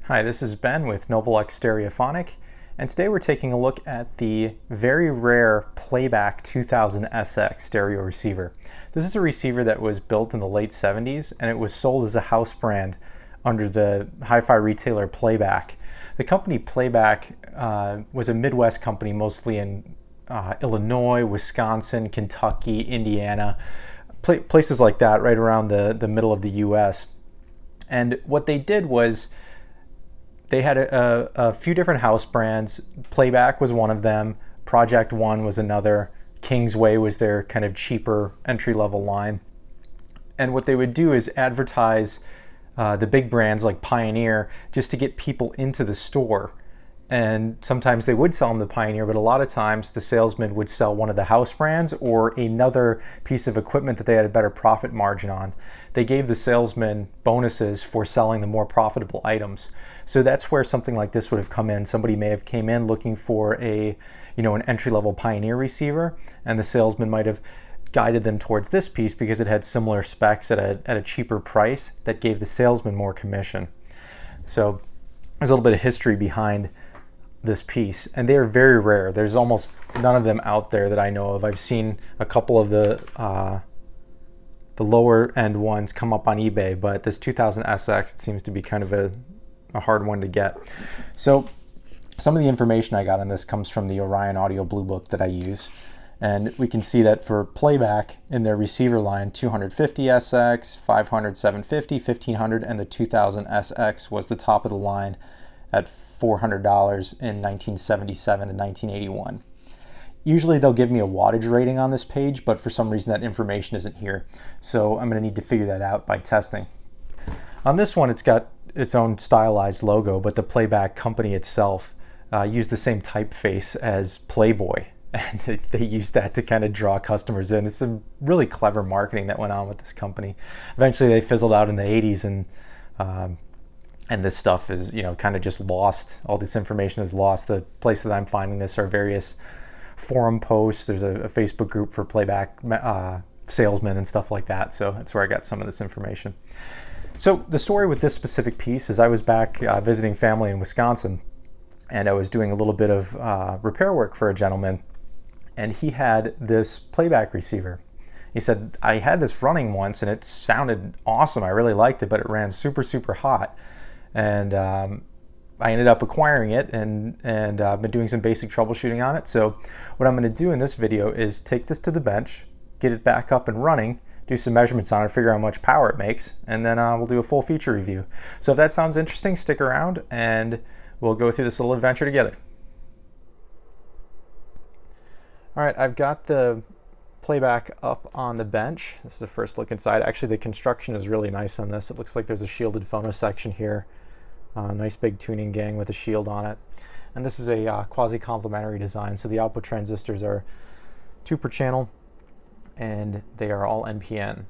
Hi, this is Ben with Novelux Stereophonic, and today we're taking a look at the very rare Playback 2000 SX stereo receiver. This is a receiver that was built in the late 70s, and it was sold as a house brand under the hi-fi retailer Playback. The company Playback was a Midwest company, mostly in Illinois, Wisconsin, Kentucky, Indiana, places like that, right around the middle of the US. And what they did was they had a few different house brands. Playback was one of them. Project One was another. Kingsway was their kind of cheaper entry-level line. And what they would do is advertise the big brands like Pioneer just to get people into the store. And sometimes they would sell them the Pioneer, but a lot of times the salesman would sell one of the house brands or another piece of equipment that they had a better profit margin on. They gave the salesman bonuses for selling the more profitable items. So that's where something like this would have come in. Somebody may have came in looking for an entry-level Pioneer receiver, and the salesman might have guided them towards this piece because it had similar specs at a cheaper price that gave the salesman more commission. So there's a little bit of history behind this piece, and they are very rare. There's almost none of them out there that I know of. I've seen a couple of the lower end ones come up on eBay, but this 2000 SX seems to be kind of a hard one to get. So some of the information I got on this comes from the Orion Audio Blue Book that I use, and we can see that for Playback in their receiver line, 250 SX, 500, 750, 1500, and the 2000 SX was the top of the line at $400 in 1977 and 1981. Usually they'll give me a wattage rating on this page, but for some reason that information isn't here. So I'm going to need to figure that out by testing. On this one, it's got its own stylized logo, but the Playback company itself used the same typeface as Playboy, and they used that to kind of draw customers in. It's some really clever marketing that went on with this company. Eventually they fizzled out in the 80s, and this stuff is, kind of just lost. All this information is lost. The places I'm finding this are various forum posts. There's a Facebook group for Playback salesmen and stuff like that. So that's where I got some of this information. So the story with this specific piece is I was back visiting family in Wisconsin, and I was doing a little bit of repair work for a gentleman, and he had this Playback receiver. He said, I had this running once and it sounded awesome. I really liked it, but it ran super, super hot. And I ended up acquiring it, and I've been doing some basic troubleshooting on it. So what I'm going to do in this video is take this to the bench, get it back up and running, do some measurements on it, figure out how much power it makes, and then we'll do a full feature review. So if that sounds interesting, stick around and we'll go through this little adventure together. All right, I've got the Playback up on the bench. This is the first look inside. Actually, the construction is really nice on this. It looks like there's a shielded phono section here. Nice big tuning gang with a shield on it. And this is a quasi-complementary design. So the output transistors are 2 per channel, and they are all NPN.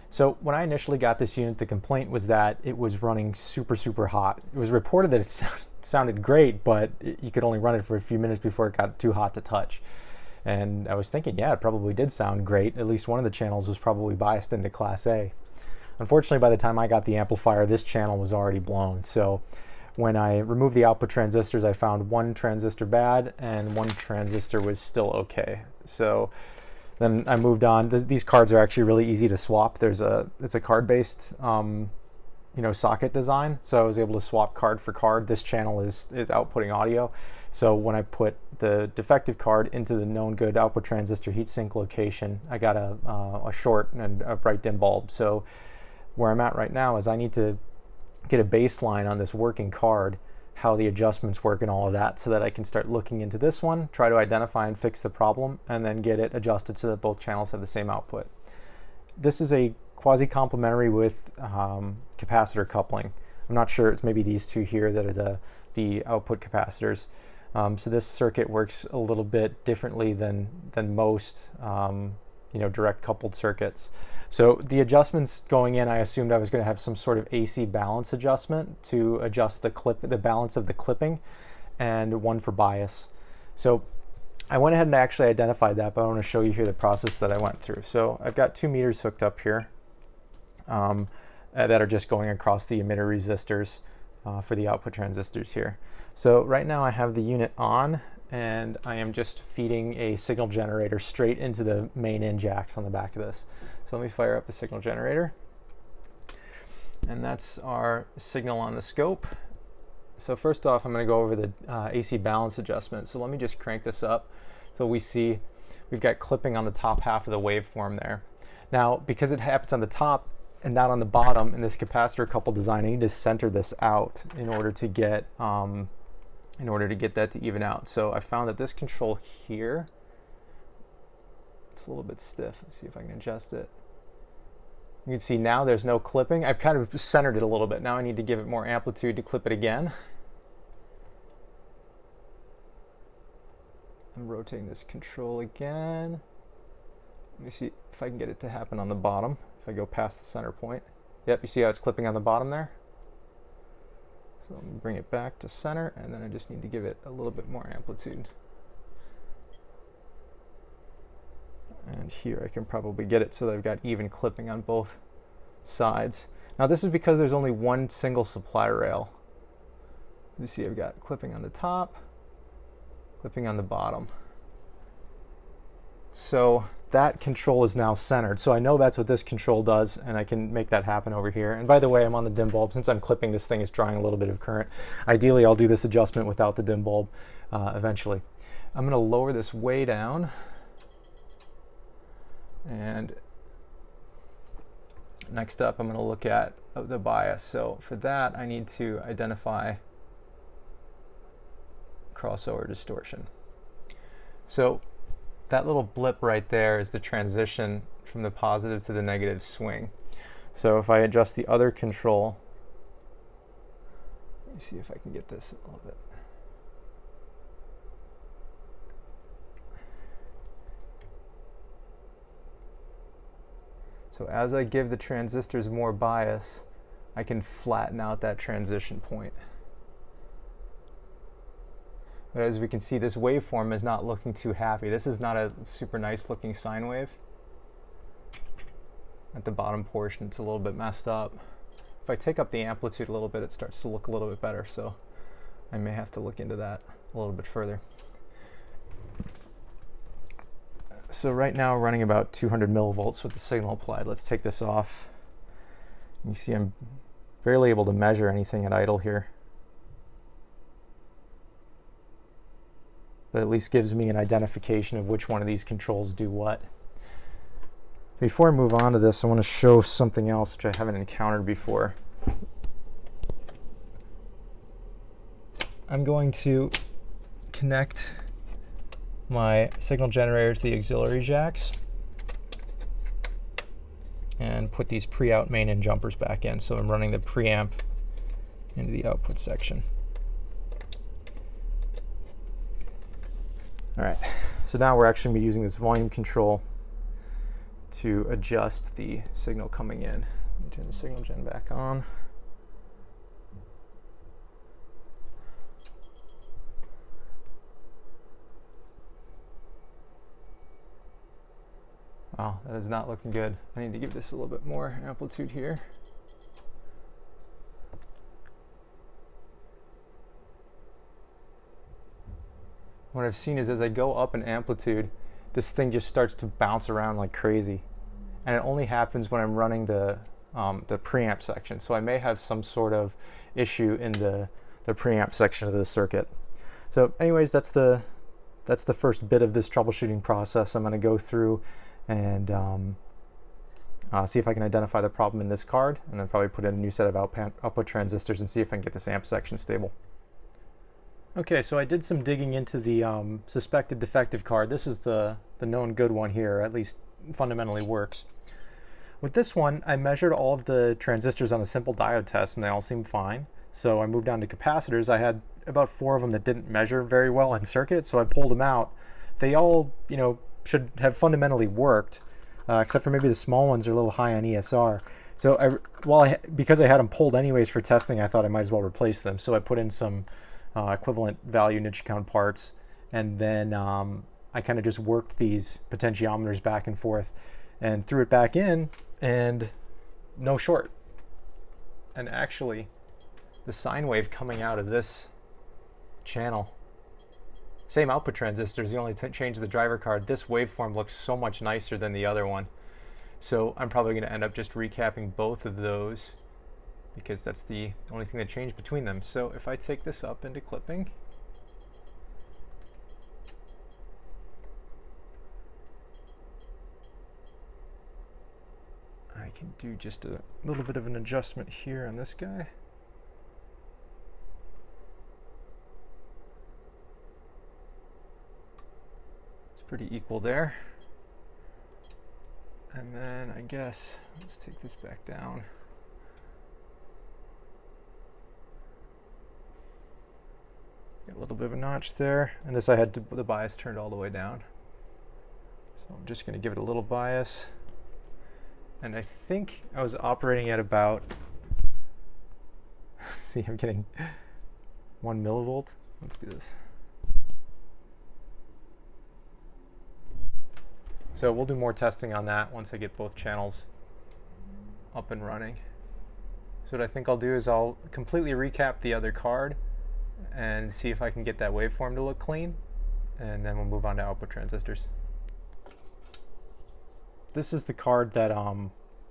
So when I initially got this unit, the complaint was that it was running super, super hot. It was reported that it sounded great, but you could only run it for a few minutes before it got too hot to touch. And I was thinking, yeah, it probably did sound great. At least one of the channels was probably biased into Class A. Unfortunately, by the time I got the amplifier, this channel was already blown. So when I removed the output transistors, I found one transistor bad and one transistor was still okay. So then I moved on. These cards are actually really easy to swap. It's a card-based socket design. So I was able to swap card for card. This channel is outputting audio. So when I put the defective card into the known good output transistor heatsink location, I got a short and a bright dim bulb. So where I'm at right now is I need to get a baseline on this working card, how the adjustments work and all of that, so that I can start looking into this one, try to identify and fix the problem, and then get it adjusted so that both channels have the same output. This is a quasi-complementary with capacitor coupling. I'm not sure, it's maybe these two here that are the output capacitors. So this circuit works a little bit differently than most direct coupled circuits. So the adjustments going in, I assumed I was going to have some sort of AC balance adjustment to adjust the balance of the clipping, and one for bias. So I went ahead and actually identified that, but I want to show you here the process that I went through. So I've got 2 meters hooked up here that are just going across the emitter resistors. for the output transistors here. So right now I have the unit on, and I am just feeding a signal generator straight into the main in jacks on the back of this. So let me fire up the signal generator. And that's our signal on the scope. So first off, I'm going to go over the AC balance adjustment. So let me just crank this up so we see we've got clipping on the top half of the waveform there. Now, because it happens on the top and not on the bottom in this capacitor couple design, I need to center this out in order to get that to even out. So I found that this control here, it's a little bit stiff. Let's see if I can adjust it. You can see now there's no clipping. I've kind of centered it a little bit. Now I need to give it more amplitude to clip it again. I'm rotating this control again. Let me see if I can get it to happen on the bottom. If I go past the center point. Yep, you see how it's clipping on the bottom there? So let me bring it back to center, and then I just need to give it a little bit more amplitude. And here I can probably get it so that I've got even clipping on both sides. Now this is because there's only one single supply rail. You see I've got clipping on the top, clipping on the bottom. So that control is now centered. So I know that's what this control does, and I can make that happen over here. And by the way, I'm on the dim bulb. Since I'm clipping, this thing is drawing a little bit of current. Ideally, I'll do this adjustment without the dim bulb eventually. I'm going to lower this way down. And next up, I'm going to look at the bias. So for that, I need to identify crossover distortion. So that little blip right there is the transition from the positive to the negative swing. So if I adjust the other control, let me see if I can get this a little bit. So as I give the transistors more bias, I can flatten out that transition point. But as we can see, this waveform is not looking too happy. This is not a super nice looking sine wave. At the bottom portion, it's a little bit messed up. If I take up the amplitude a little bit, it starts to look a little bit better. So I may have to look into that a little bit further. So right now we're running about 200 millivolts with the signal applied. Let's take this off. You see I'm barely able to measure anything at idle here. But at least gives me an identification of which one of these controls do what. Before I move on to this, I want to show something else which I haven't encountered before. I'm going to connect my signal generator to the auxiliary jacks and put these pre-out main and jumpers back in. So I'm running the preamp into the output section. All right, so now we're actually going to be using this volume control to adjust the signal coming in. Let me turn the signal gen back on. Wow, that is not looking good. I need to give this a little bit more amplitude here. What I've seen is as I go up in amplitude, this thing just starts to bounce around like crazy. And it only happens when I'm running the preamp section. So I may have some sort of issue in the preamp section of the circuit. So anyways, that's the first bit of this troubleshooting process. I'm going to go through and see if I can identify the problem in this card, and then probably put in a new set of output transistors and see if I can get this amp section stable. Okay, so I did some digging into the suspected defective card. This is the known good one here, at least fundamentally works. With this one, I measured all of the transistors on a simple diode test, and they all seemed fine. So I moved on to capacitors. I had about 4 of them that didn't measure very well in circuit, so I pulled them out. They all, should have fundamentally worked, except for maybe the small ones are a little high on ESR. So because I had them pulled anyways for testing, I thought I might as well replace them. So I put in some equivalent value niche count parts, and then I kind of just worked these potentiometers back and forth and threw it back in, and no short. And actually, the sine wave coming out of this channel. Same output transistors, you only change the driver card. This waveform looks so much nicer than the other one. So I'm probably going to end up just recapping both of those because that's the only thing that changed between them. So if I take this up into clipping, I can do just a little bit of an adjustment here on this guy. It's pretty equal there. And then I guess, let's take this back down. Got a little bit of a notch there. And this I had the bias turned all the way down. So I'm just going to give it a little bias. And I think I was operating at about, see, I'm getting 1 millivolt. Let's do this. So we'll do more testing on that once I get both channels up and running. So what I think I'll do is I'll completely recap the other card and see if I can get that waveform to look clean, and then we'll move on to output transistors. This is the card that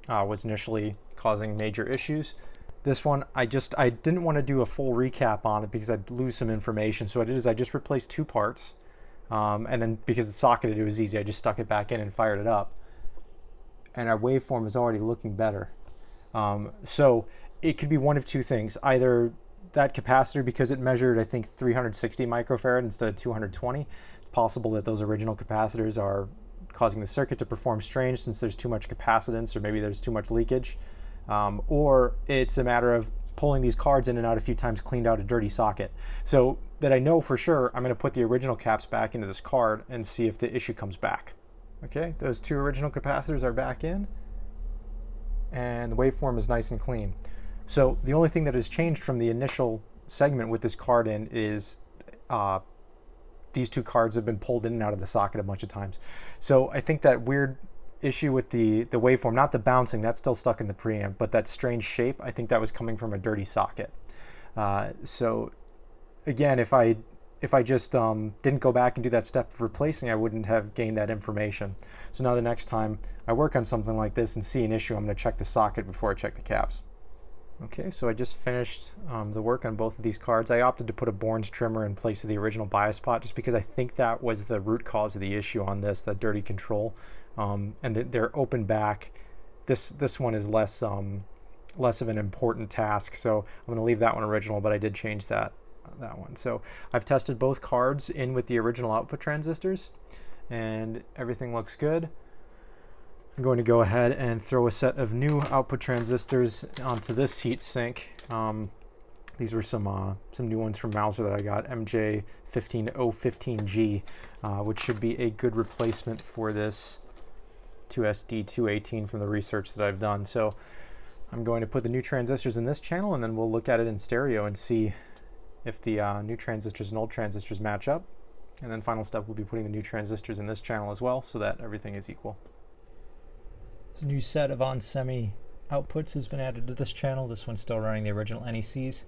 was initially causing major issues. This one, I didn't want to do a full recap on it because I'd lose some information. So what I did is I just replaced 2 parts. And then because it's socketed, it was easy. I just stuck it back in and fired it up. And our waveform is already looking better. So it could be one of 2 things. Either that capacitor, because it measured, I think, 360 microfarad instead of 220. It's possible that those original capacitors are causing the circuit to perform strange since there's too much capacitance, or maybe there's too much leakage. Or it's a matter of pulling these cards in and out a few times, cleaned out a dirty socket. So that I know for sure, I'm going to put the original caps back into this card and see if the issue comes back. Okay, those 2 original capacitors are back in, and the waveform is nice and clean. So the only thing that has changed from the initial segment with this card in is these 2 cards have been pulled in and out of the socket a bunch of times. So I think that weird issue with the waveform, not the bouncing, that's still stuck in the preamp, but that strange shape, I think that was coming from a dirty socket. So again, if I just didn't go back and do that step of replacing, I wouldn't have gained that information. So now the next time I work on something like this and see an issue, I'm going to check the socket before I check the caps. Okay, so I just finished the work on both of these cards. I opted to put a Bourne's trimmer in place of the original bias pot just because I think that was the root cause of the issue on this, that dirty control. And they're open back. This one is less of an important task, so I'm going to leave that one original, but I did change that one. So I've tested both cards in with the original output transistors, and everything looks good. I'm going to go ahead and throw a set of new output transistors onto this heat sink. These were some new ones from Mouser that I got, MJ15015G, which should be a good replacement for this 2SD218 from the research that I've done. So I'm going to put the new transistors in this channel, and then we'll look at it in stereo and see if the new transistors and old transistors match up. And then final step, we'll be putting the new transistors in this channel as well so that everything is equal. A new set of on-semi outputs has been added to this channel. This one's still running the original NECs.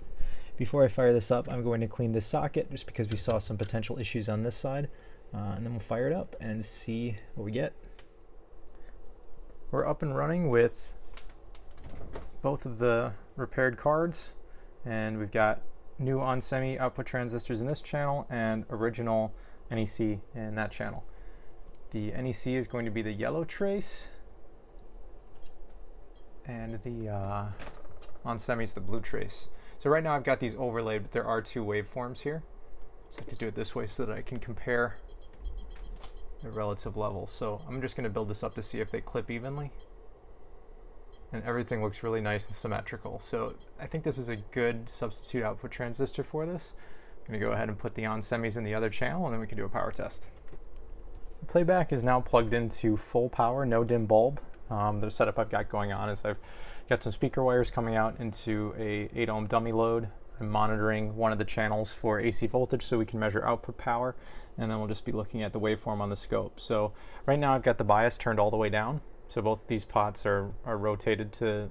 Before I fire this up, I'm going to clean this socket just because we saw some potential issues on this side. And then we'll fire it up and see what we get. We're up and running with both of the repaired cards, and we've got new on-semi output transistors in this channel and original NEC in that channel. The NEC is going to be the yellow trace, and the on-semi is the blue trace. So right now I've got these overlaid, but there are 2 waveforms here. So I have to do it this way so that I can compare the relative levels. So I'm just going to build this up to see if they clip evenly. And everything looks really nice and symmetrical. So I think this is a good substitute output transistor for this. I'm going to go ahead and put the on-semis in the other channel, and then we can do a power test. Playback is now plugged into full power, no dim bulb. The setup I've got going on is I've got some speaker wires coming out into a 8 ohm dummy load. I'm monitoring one of the channels for AC voltage so we can measure output power, and then we'll just be looking at the waveform on the scope. So right now I've got the bias turned all the way down. So both these pots are rotated to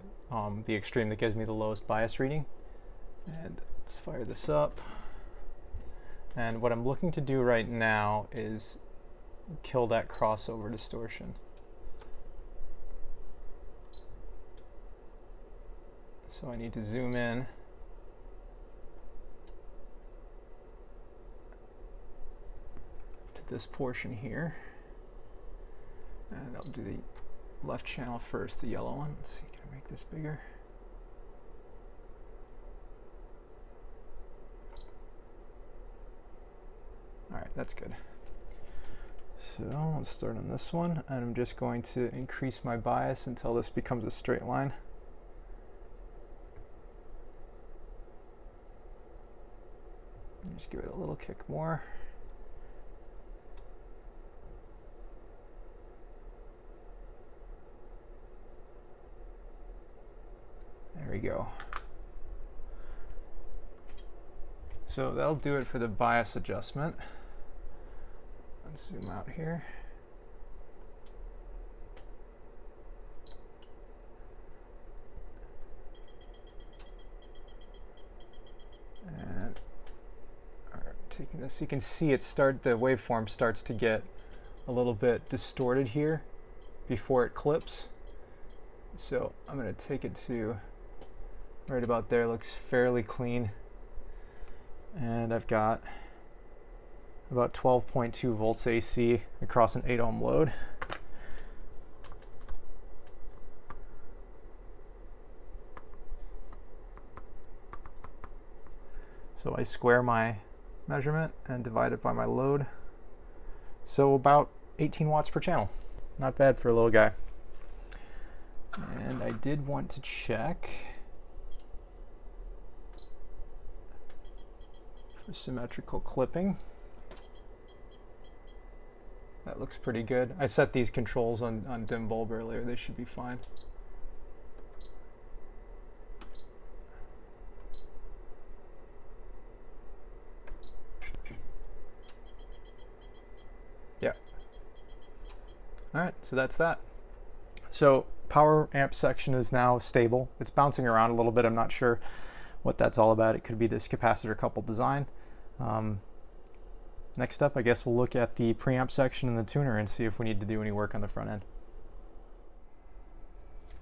the extreme that gives me the lowest bias reading. And let's fire this up. And what I'm looking to do right now is kill that crossover distortion. So I need to zoom in to this portion here. And I'll do the left channel first, the yellow one. Let's see, can I make this bigger? All right, that's good. So let's start on this one, and I'm just going to increase my bias until this becomes a straight line. Just give it a little kick more. There we go. So that'll do it for the bias adjustment. Let's zoom out here. And taking this, you can see the waveform starts to get a little bit distorted here before it clips. So I'm going to take it to right about there. Looks fairly clean. And I've got about 12.2 volts AC across an 8 ohm load. So I square my measurement and divide it by my load. So about 18 watts per channel. Not bad for a little guy. And I did want to check for symmetrical clipping. That looks pretty good. I set these controls on dim bulb earlier. They should be fine. Yeah. All right, so that's that. So power amp section is now stable. It's bouncing around a little bit. I'm not sure what that's all about. It could be this capacitor coupled design. Next up, I guess we'll look at the preamp section and the tuner and see if we need to do any work on the front end.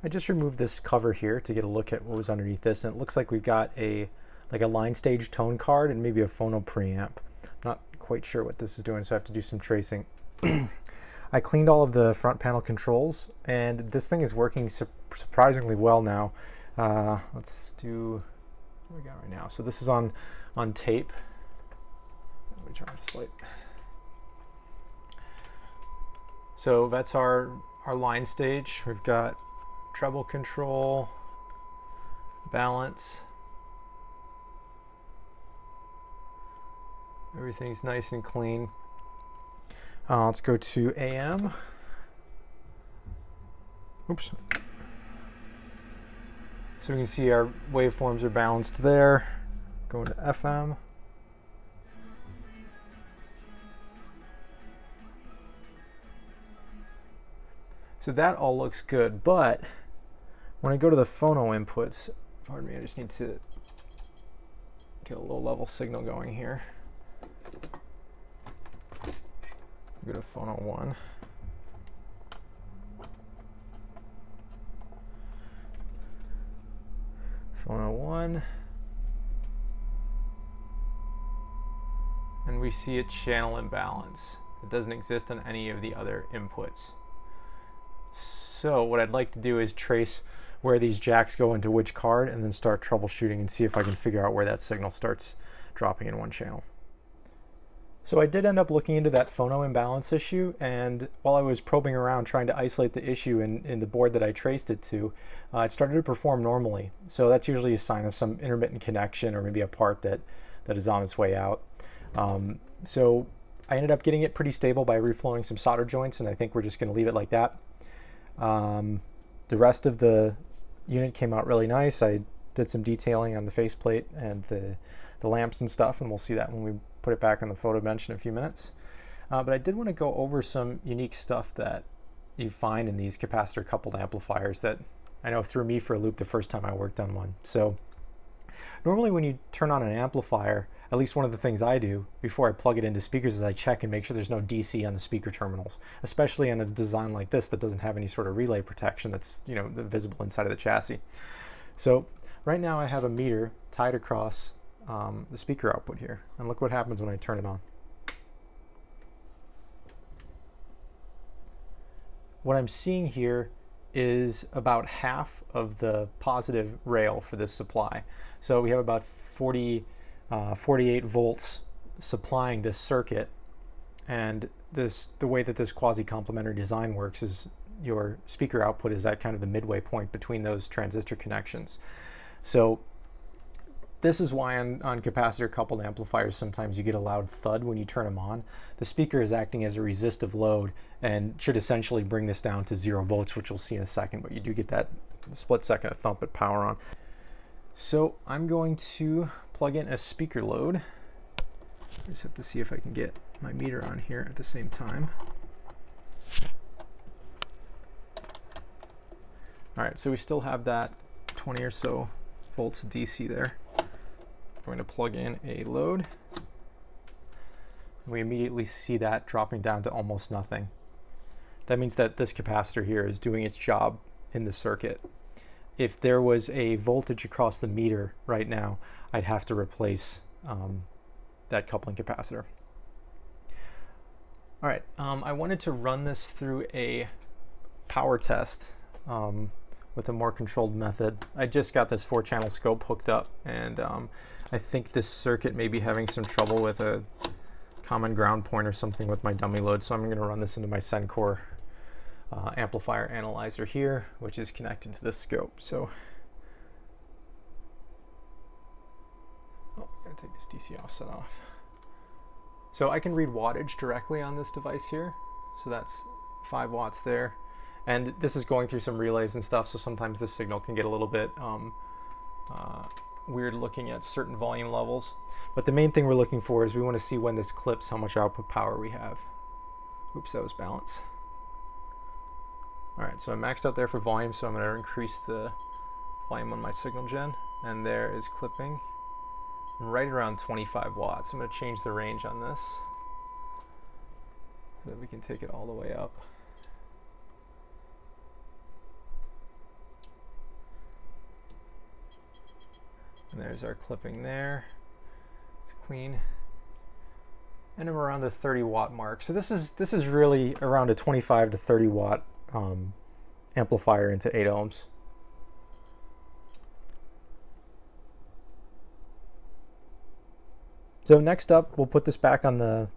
I just removed this cover here to get a look at what was underneath this, and it looks like we've got a line stage tone card and maybe a phono preamp. I'm not quite sure what this is doing, so I have to do some tracing. I cleaned all of the front panel controls, and this thing is working surprisingly well now. Let's do what we got right now. So this is on tape. Let me turn this light. So that's our line stage. We've got treble control, balance. Everything's nice and clean. Let's go to AM. Oops. So we can see our waveforms are balanced there. Going to FM. So that all looks good, but when I go to the phono inputs, pardon me, I just need to get a low level signal going here. Go to phono 1. Phono 1. And we see a channel imbalance. It doesn't exist on any of the other inputs. So what I'd like to do is trace where these jacks go into which card and then start troubleshooting and see if I can figure out where that signal starts dropping in one channel. So I did end up looking into that phono imbalance issue, and while I was probing around trying to isolate the issue in the board that I traced it to, it started to perform normally. So that's usually a sign of some intermittent connection or maybe a part that is on its way out. So I ended up getting it pretty stable by reflowing some solder joints, and I think we're just going to leave it like that. The rest of the unit came out really nice. I did some detailing on the faceplate and the lamps and stuff, and we'll see that when we put it back on the photo bench in a few minutes. But I did want to go over some unique stuff that you find in these capacitor coupled amplifiers that I know threw me for a loop the first time I worked on one. So Normally when you turn on an amplifier, at least one of the things I do before I plug it into speakers is I check and make sure there's no DC on the speaker terminals, especially in a design like this that doesn't have any sort of relay protection that's, you know, visible inside of the chassis. So right now I have a meter tied across the speaker output here, and look what happens when I turn it on. What I'm seeing here is about half of the positive rail for this supply. So we have about 48 volts supplying this circuit, and the way that this quasi-complementary design works is your speaker output is at kind of the midway point between those transistor connections. So this is why on capacitor coupled amplifiers sometimes you get a loud thud when you turn them on. The speaker is acting as a resistive load and should essentially bring this down to 0 volts, which we'll see in a second, but you do get that split second of thump at power on. So I'm going to plug in a speaker load. I just have to see if I can get my meter on here at the same time. All right, so we still have that 20 or so volts DC there. I'm going to plug in a load. We immediately see that dropping down to almost nothing. That means that this capacitor here is doing its job in the circuit. If there was a voltage across the meter right now, I'd have to replace that coupling capacitor. All right, I wanted to run this through a power test with a more controlled method. I just got this 4-channel scope hooked up, and I think this circuit may be having some trouble with a common ground point or something with my dummy load, so I'm going to run this into my Sencor amplifier analyzer here, which is connected to this scope. So, I'm going to take this DC offset off. So I can read wattage directly on this device here. So that's 5 watts there. And this is going through some relays and stuff, so sometimes this signal can get a little bit weird looking at certain volume levels. But the main thing we're looking for is we want to see when this clips how much output power we have. Oops, that was balance. All right, so I'm maxed out there for volume, so I'm going to increase the volume on my signal gen, and there is clipping right around 25 watts. I'm going to change the range on this so that we can take it all the way up. And there's our clipping there. It's clean. And I'm around the 30 watt mark. So this is really around a 25 to 30 watt amplifier into 8 ohms. So next up, we'll put this back on the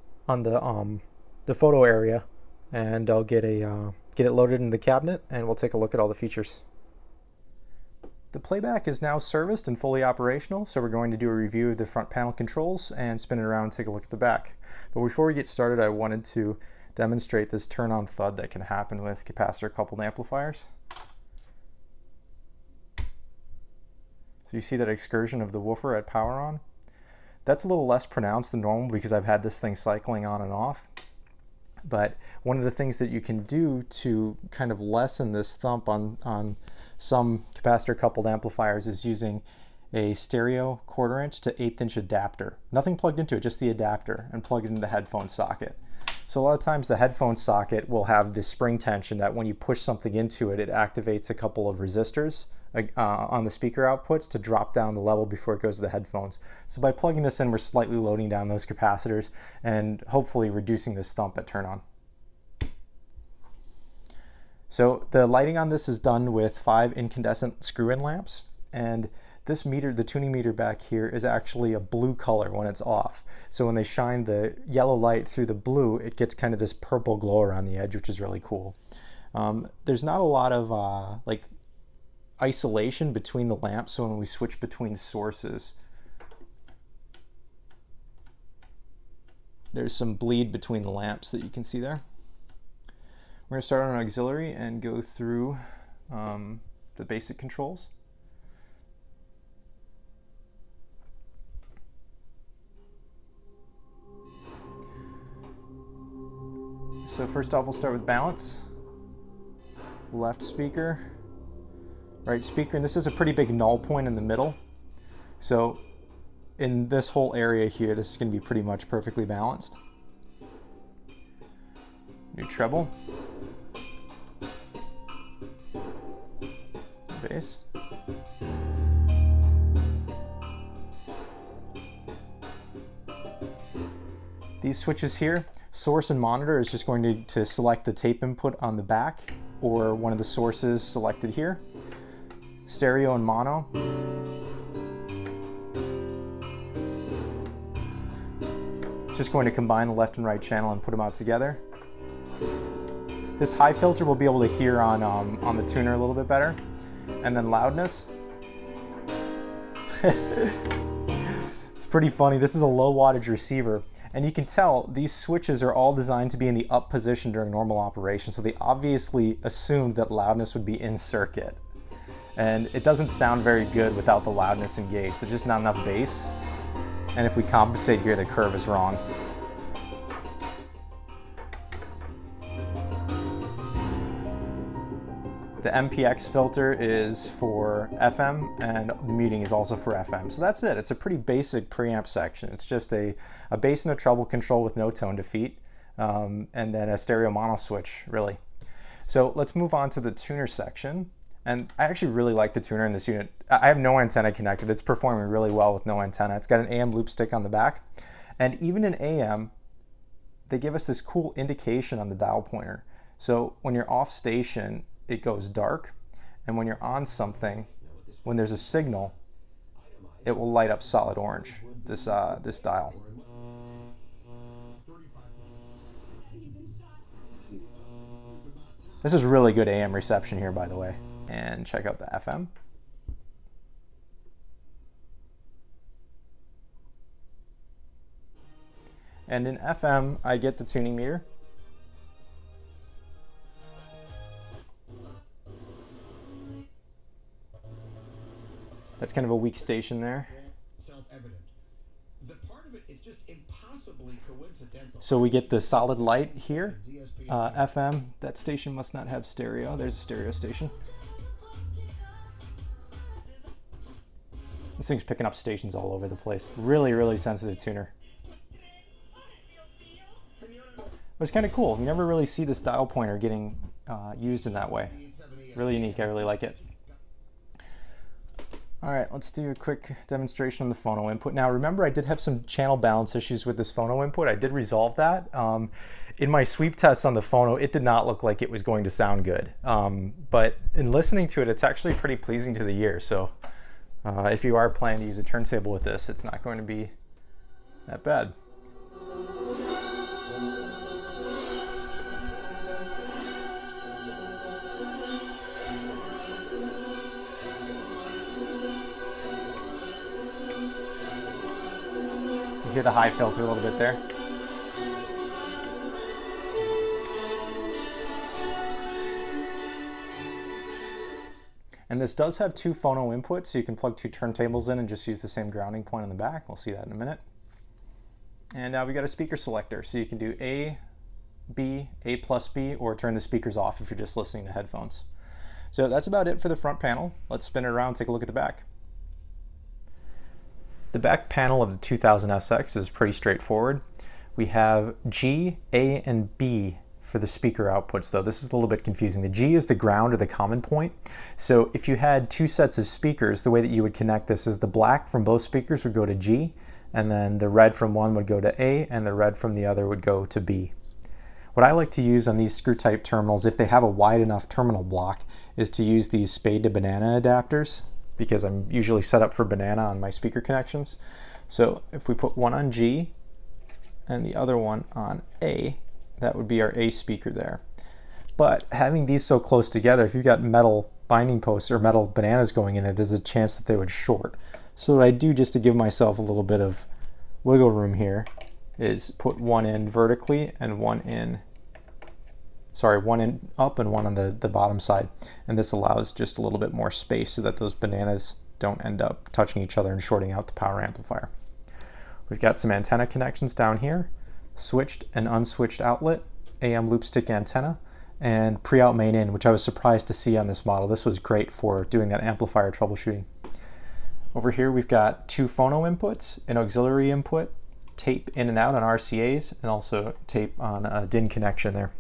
photo area, and I'll get it loaded in the cabinet, and we'll take a look at all the features. The Playback is now serviced and fully operational, so we're going to do a review of the front panel controls and spin it around and take a look at the back. But before we get started, I wanted to demonstrate this turn-on thud that can happen with capacitor-coupled amplifiers. So you see that excursion of the woofer at power on? That's a little less pronounced than normal because I've had this thing cycling on and off. But one of the things that you can do to kind of lessen this thump on some capacitor-coupled amplifiers is using a stereo 1/4 inch to 1/8 inch adapter. Nothing plugged into it, just the adapter, and plug it into the headphone socket. So a lot of times the headphone socket will have this spring tension that when you push something into it, it activates a couple of resistors on the speaker outputs to drop down the level before it goes to the headphones. So by plugging this in, we're slightly loading down those capacitors and hopefully reducing this thump at turn on. So the lighting on this is done with 5 incandescent screw-in lamps, and this meter, the tuning meter back here, is actually a blue color when it's off. So when they shine the yellow light through the blue, it gets kind of this purple glow around the edge, which is really cool. There's not a lot of like isolation between the lamps, so when we switch between sources, there's some bleed between the lamps that you can see there. We're going to start on our auxiliary and go through the basic controls. So first off, we'll start with balance. Left speaker, right speaker, and this is a pretty big null point in the middle. So in this whole area here, this is going to be pretty much perfectly balanced. New treble. Bass. These switches here, source and monitor, is just going to select the tape input on the back or one of the sources selected here. Stereo and mono. Just going to combine the left and right channel and put them out together. This high filter we'll be able to hear on the tuner a little bit better. And then loudness. It's pretty funny. This is a low wattage receiver, and you can tell these switches are all designed to be in the up position during normal operation, so they obviously assumed that loudness would be in circuit. And it doesn't sound very good without the loudness engaged. There's just not enough bass. And if we compensate here, the curve is wrong. The MPX filter is for FM, and the muting is also for FM. So that's it. It's a pretty basic preamp section. It's just a bass and a treble control with no tone defeat, and then a stereo mono switch, really. So let's move on to the tuner section. And I actually really like the tuner in this unit. I have no antenna connected. It's performing really well with no antenna. It's got an AM loop stick on the back. And even in AM, they give us this cool indication on the dial pointer. So when you're off station, it goes dark. And when you're on something, when there's a signal, it will light up solid orange, this dial. This is really good AM reception here, by the way. And check out the FM. And in FM, I get the tuning meter. That's kind of a weak station there. So we get the solid light here. FM, that station must not have stereo. There's a stereo station. This thing's picking up stations all over the place. Really, really sensitive tuner. But it's kind of cool. You never really see this dial pointer getting used in that way. Really unique. I really like it. All right, let's do a quick demonstration on the phono input. Now, remember, I did have some channel balance issues with this phono input. I did resolve that. In my sweep tests on the phono, it did not look like it was going to sound good. But in listening to it, it's actually pretty pleasing to the ear. So if you are planning to use a turntable with this, it's not going to be that bad. You hear the high filter a little bit there. And this does have two phono inputs, so you can plug two turntables in and just use the same grounding point on the back. We'll see that in a minute. And now we got a speaker selector, so you can do A, B, A plus B, or turn the speakers off if you're just listening to headphones. So that's about it for the front panel. Let's spin it around and take a look at the back. The back panel of the 2000 SX is pretty straightforward. We have G, A, and B for the speaker outputs, though. This is a little bit confusing. The G is the ground or the common point. So if you had two sets of speakers, the way that you would connect this is the black from both speakers would go to G, and then the red from one would go to A, and the red from the other would go to B. What I like to use on these screw type terminals, if they have a wide enough terminal block, is to use these spade to banana adapters, because I'm usually set up for banana on my speaker connections. So if we put one on G and the other one on A, that would be our A speaker there. But having these so close together, if you've got metal binding posts or metal bananas going in it, there's a chance that they would short. So what I do, just to give myself a little bit of wiggle room here, is put one in vertically and one in up and one on the bottom side. And this allows just a little bit more space so that those bananas don't end up touching each other and shorting out the power amplifier. We've got some antenna connections down here, switched and unswitched outlet, AM loop stick antenna, and pre-out main in, which I was surprised to see on this model. This was great for doing that amplifier troubleshooting. Over here we've got 2 phono inputs, an auxiliary input, tape in and out on RCAs, and also tape on a DIN connection there.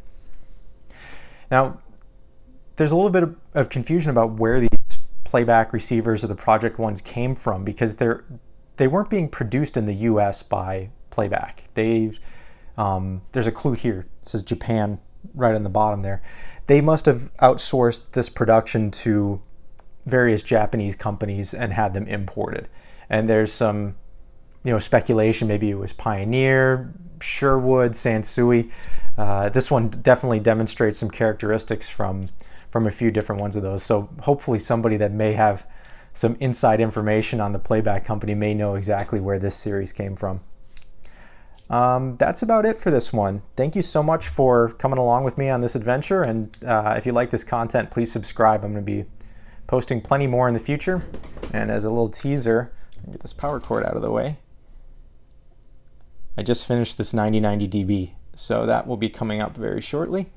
Now, there's a little bit of confusion about where these playback receivers or the project ones came from, because they weren't being produced in the US by Playback. There's a clue here. It says Japan right on the bottom there. They must have outsourced this production to various Japanese companies and had them imported. And there's some, speculation. Maybe it was Pioneer, Sherwood, Sansui. This one definitely demonstrates some characteristics from a few different ones of those. So hopefully somebody that may have some inside information on the Playback company may know exactly where this series came from. That's about it for this one. Thank you so much for coming along with me on this adventure. And if you like this content, please subscribe. I'm going to be posting plenty more in the future. And as a little teaser, get this power cord out of the way. I just finished this 9090 DB, so that will be coming up very shortly.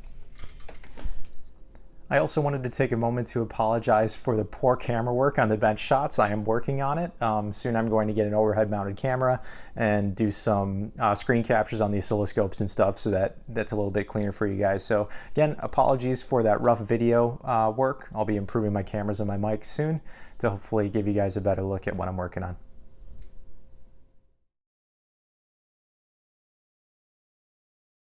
I also wanted to take a moment to apologize for the poor camera work on the bench shots. I am working on it. Soon I'm going to get an overhead mounted camera and do some screen captures on the oscilloscopes and stuff, so that's a little bit cleaner for you guys. So again, apologies for that rough video work. I'll be improving my cameras and my mics soon to hopefully give you guys a better look at what I'm working on.